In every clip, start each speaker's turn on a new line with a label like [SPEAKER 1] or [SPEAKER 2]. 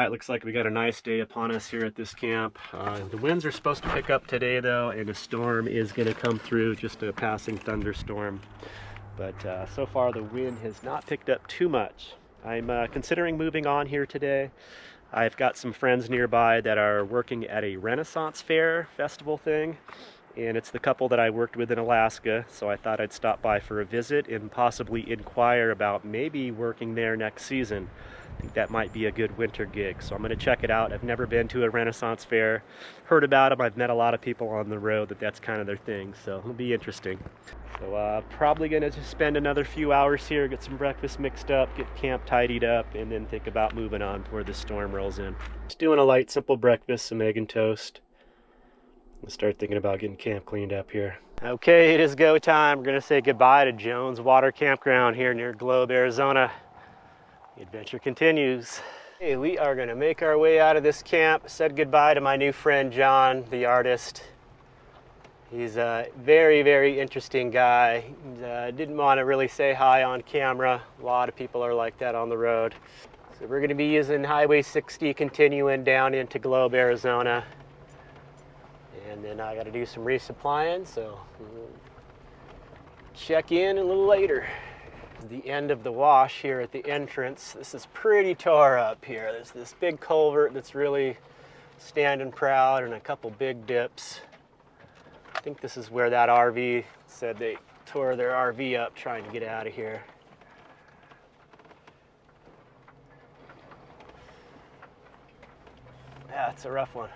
[SPEAKER 1] Alright, looks like we got a nice day upon us here at this camp. The winds are supposed to pick up today though, and a storm is going to come through, just a passing thunderstorm. But so far the wind has not picked up too much. I'm considering moving on here today. I've got some friends nearby that are working at a Renaissance Fair festival thing, and it's the couple that I worked with in Alaska, so I thought I'd stop by for a visit and possibly inquire about maybe working there next season. I think that might be a good winter gig, so I'm going to check it out. I've never been to a Renaissance Fair, heard about them. I've met a lot of people on the road that's kind of their thing, so it'll be interesting. So probably going to just spend another few hours here, get some breakfast mixed up, get camp tidied up, and then think about moving on before the storm rolls in. Just doing a light, simple breakfast, some egg and toast. I'll start thinking about getting camp cleaned up here. Okay, it is go time. We're going to say goodbye to Jones Water Campground here near Globe, Arizona. The adventure continues. Hey, we are going to make our way out of this camp. Said goodbye to my new friend John, the artist. He's a very, very interesting guy. Didn't want to really say hi on camera. A lot of people are like that on the road. So we're going to be using Highway 60 continuing down into Globe, Arizona. And then I got to do some resupplying, so we'll check in a little later. The end of the wash here at the entrance. This is pretty tore up here. There's this big culvert that's really standing proud and a couple big dips. I think this is where that RV said they tore their RV up trying to get out of here. Yeah, it's a rough one.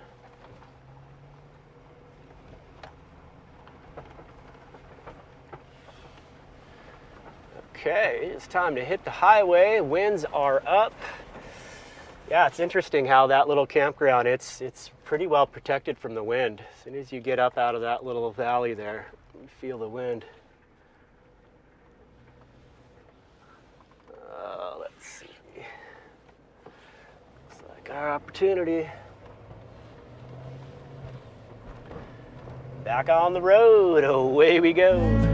[SPEAKER 1] Okay, it's time to hit the highway. Winds are up. Yeah, it's interesting how that little campground, it's pretty well protected from the wind. As soon as you get up out of that little valley there, you feel the wind. Let's see. Looks like our opportunity. Back on the road, away we go.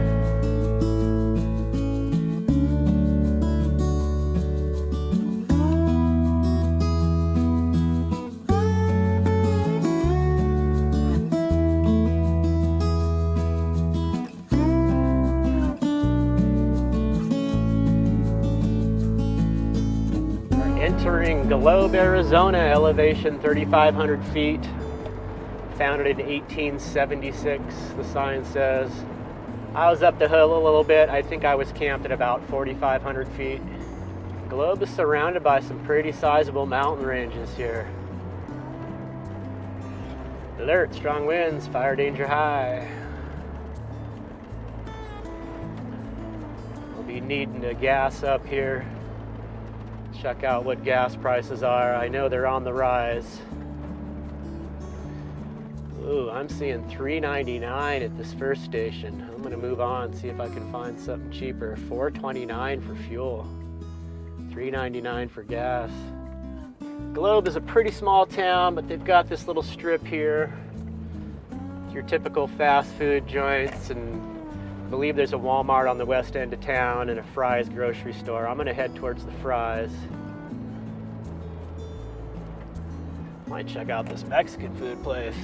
[SPEAKER 1] Entering Globe, Arizona, elevation 3,500 feet. Founded in 1876, the sign says. I was up the hill a little bit. I think I was camped at about 4,500 feet. Globe is surrounded by some pretty sizable mountain ranges here. Alert, strong winds, fire danger high. We'll be needing to gas up here. Check out what gas prices are. I know they're on the rise. Ooh, I'm seeing $3.99 at this first station. I'm gonna move on, see if I can find something cheaper. $4.29 for fuel, $3.99 for gas. Globe is a pretty small town, but they've got this little strip here. Your typical fast food joints, and I believe there's a Walmart on the west end of town and a Fry's grocery store. I'm gonna head towards the Fry's. Might check out this Mexican food place.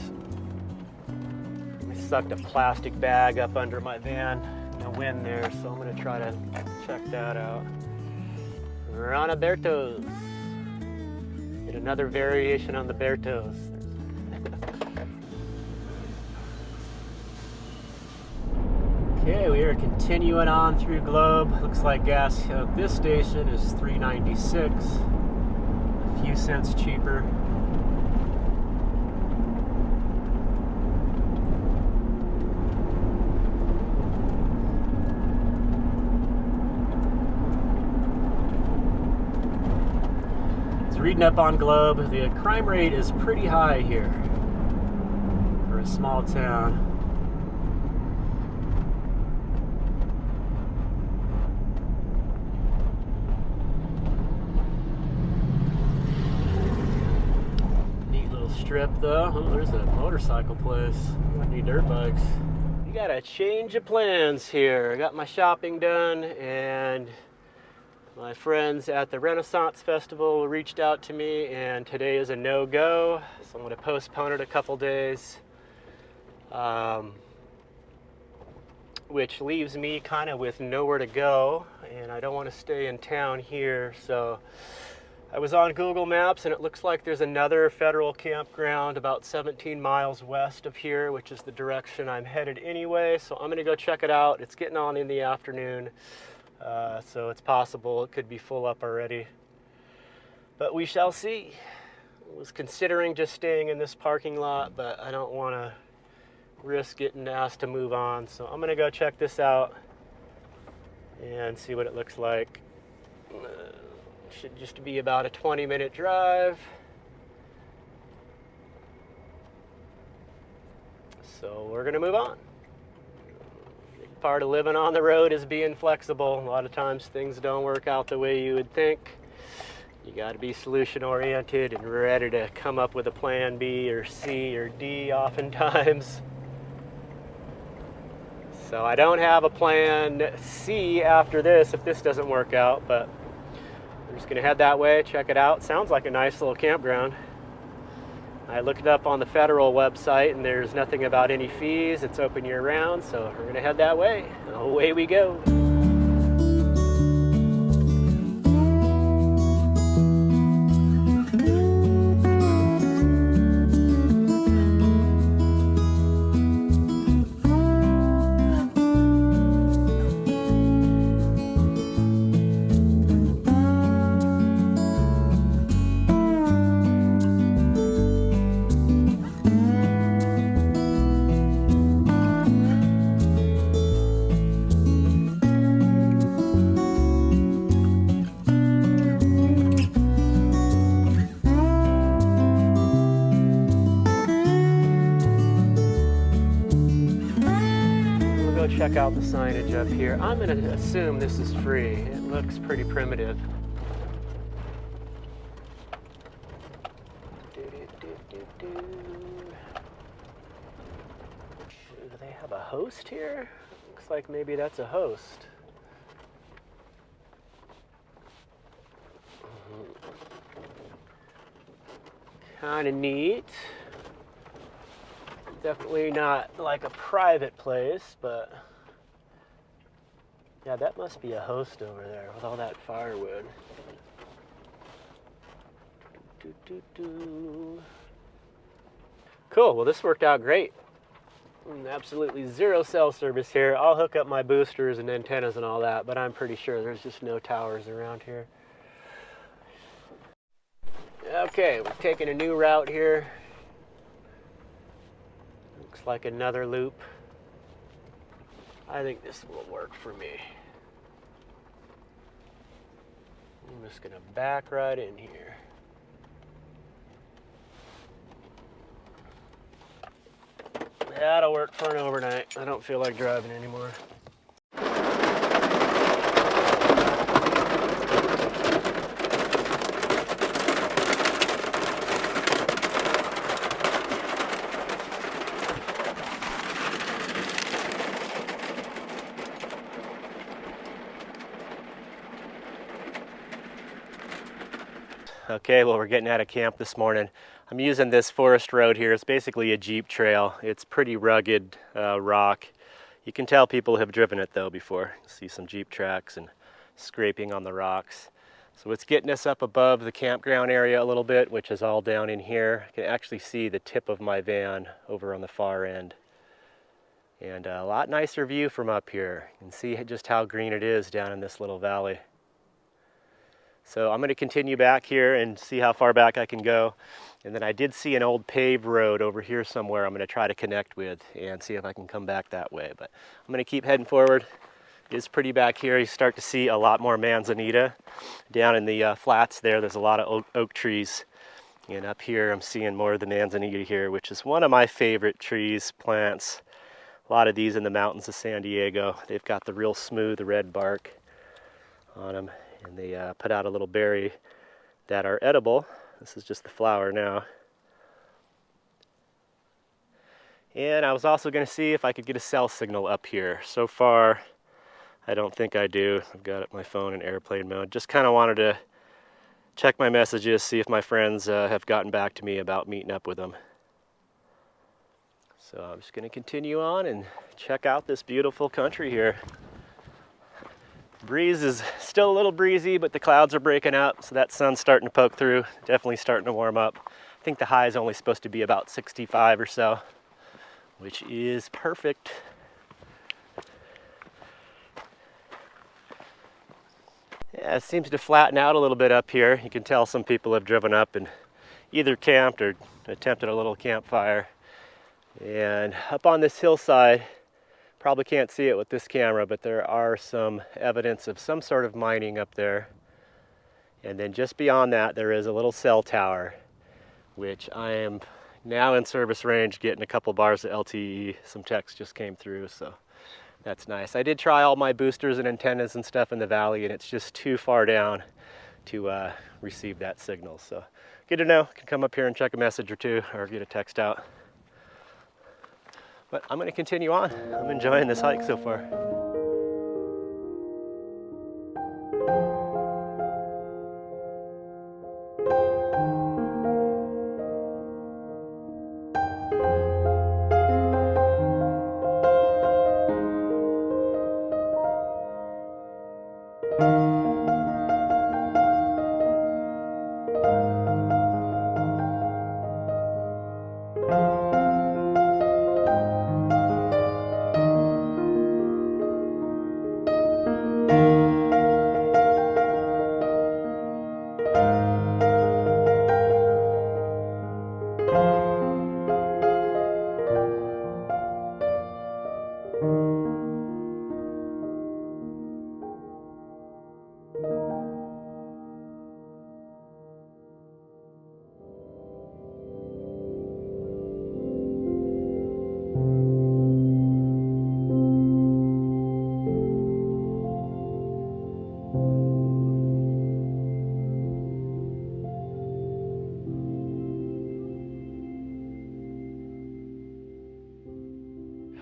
[SPEAKER 1] I sucked a plastic bag up under my van in the wind there, so I'm gonna try to check that out. Ranaberto's. And another variation on the Bertos. Okay, we are continuing on through Globe. Looks like gas at this station is $3.96, a few cents cheaper. It's reading up on Globe. The crime rate is pretty high here for a small town. Strip though. Oh, there's a motorcycle place. I need dirt bikes. You got a change of plans here. I got my shopping done and My friends at the Renaissance Festival reached out to me, and today is a no-go, so I'm going to postpone it a couple days, which leaves me kind of with nowhere to go, and I don't want to stay in town here. So I was on Google Maps, and it looks like there's another federal campground about 17 miles west of here, which is the direction I'm headed anyway, so I'm going to go check it out. It's getting on in the afternoon. So it's possible it could be full up already, but we shall see. I was considering just staying in this parking lot, but I don't want to risk getting asked to move on, so I'm gonna go check this out and see what it looks like. Should just be about a 20-minute drive, so we're gonna move on. Part of living on the road is being flexible. A lot of times things don't work out the way you would think. You got to be solution oriented and ready to come up with a plan B or C or D oftentimes. So I don't have a plan C after this if this doesn't work out, but we're just gonna head that way, check it out. Sounds like a nice little campground. I looked it up on the federal website, and there's nothing about any fees. It's open year-round, so we're gonna head that way. Away we go. Check out the signage up here. I'm going to assume this is free. It looks pretty primitive. Do they have a host here? Looks like maybe that's a host. Kind of neat. Definitely not like a private place, but yeah, that must be a host over there with all that firewood. Cool, well this worked out great. Absolutely zero cell service here. I'll hook up my boosters and antennas and all that, but I'm pretty sure there's just no towers around here. Okay, we're taking a new route here. Looks like another loop. I think this will work for me. I'm just gonna back right in here. That'll work for an overnight. I don't feel like driving anymore. Okay, well we're getting out of camp this morning. I'm using this forest road here. It's basically a Jeep trail. It's pretty rugged rock. You can tell people have driven it though before. You see some Jeep tracks and scraping on the rocks. So it's getting us up above the campground area a little bit, which is all down in here. I can actually see the tip of my van over on the far end. And a lot nicer view from up here. You can see just how green it is down in this little valley. So I'm going to continue back here and see how far back I can go. And then I did see an old paved road over here somewhere I'm going to try to connect with and see if I can come back that way. But I'm going to keep heading forward. It is pretty back here. You start to see a lot more manzanita. Down in the flats there's a lot of oak trees. And up here I'm seeing more of the manzanita here, which is one of my favorite trees, plants. A lot of these in the mountains of San Diego. They've got the real smooth red bark on them. And they put out a little berry that are edible. This is just the flower now. And I was also going to see if I could get a cell signal up here. So far, I don't think I do. I've got my phone in airplane mode. Just kind of wanted to check my messages, see if my friends have gotten back to me about meeting up with them. So I'm just going to continue on and check out this beautiful country here. Breeze is still a little breezy, but the clouds are breaking up, so that sun's starting to poke through. Definitely starting to warm up. I think the high is only supposed to be about 65 or so, which is perfect. Yeah, it seems to flatten out a little bit up here. You can tell some people have driven up and either camped or attempted a little campfire. And up on this hillside, probably can't see it with this camera, but there are some evidence of some sort of mining up there. And then just beyond that, there is a little cell tower, which I am now in service range, getting a couple bars of LTE. Some text just came through, so that's nice. I did try all my boosters and antennas and stuff in the valley, and it's just too far down to receive that signal. So good to know. Can come up here and check a message or two, or get a text out. But I'm going to continue on. I'm enjoying this hike so far.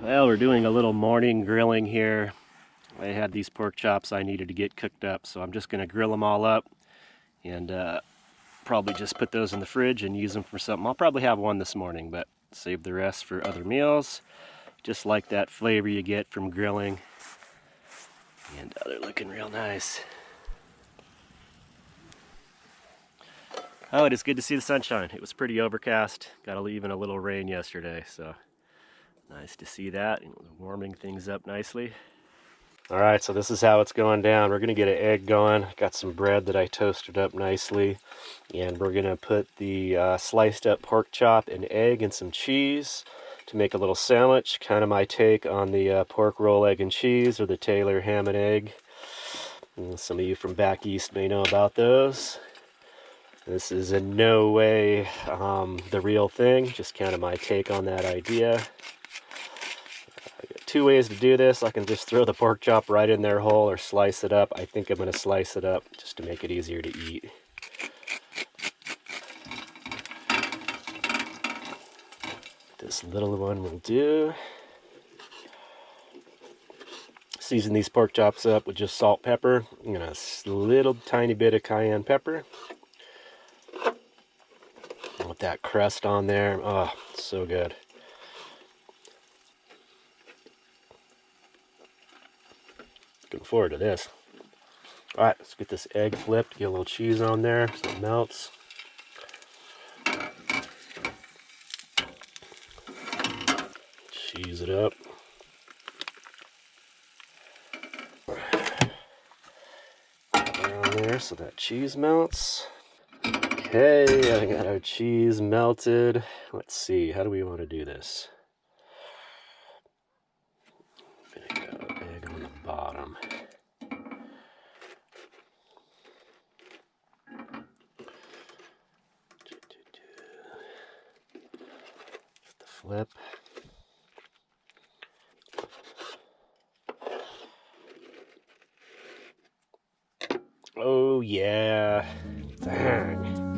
[SPEAKER 1] Well, we're doing a little morning grilling here. I had these pork chops I needed to get cooked up, so I'm just going to grill them all up and probably just put those in the fridge and use them for something. I'll probably have one this morning, but save the rest for other meals. Just like that flavor you get from grilling. And they're looking real nice. Oh, it is good to see the sunshine. It was pretty overcast. Got even a little rain yesterday, so nice to see that. Warming things up nicely. All right, so this is how it's going down. We're gonna get an egg going. Got some bread that I toasted up nicely. And we're gonna put the sliced up pork chop and egg and some cheese to make a little sandwich. Kind of my take on the pork roll, egg, and cheese, or the Taylor ham and egg. And some of you from back east may know about those. This is in no way the real thing, just kind of my take on that idea. I got two ways to do this. I can just throw the pork chop right in there whole or slice it up. I think I'm going to slice it up just to make it easier to eat. This little one will do. Season these pork chops up with just salt, pepper, and a little tiny bit of cayenne pepper. With that crust on there, oh, so good. Looking forward to this. All right, let's get this egg flipped, get a little cheese on there so it melts. Cheese it up. Down there so that cheese melts. Okay, I got our cheese melted. Let's see, how do we want to do this? I'm gonna go egg on the bottom. The flip. Oh yeah. Dang.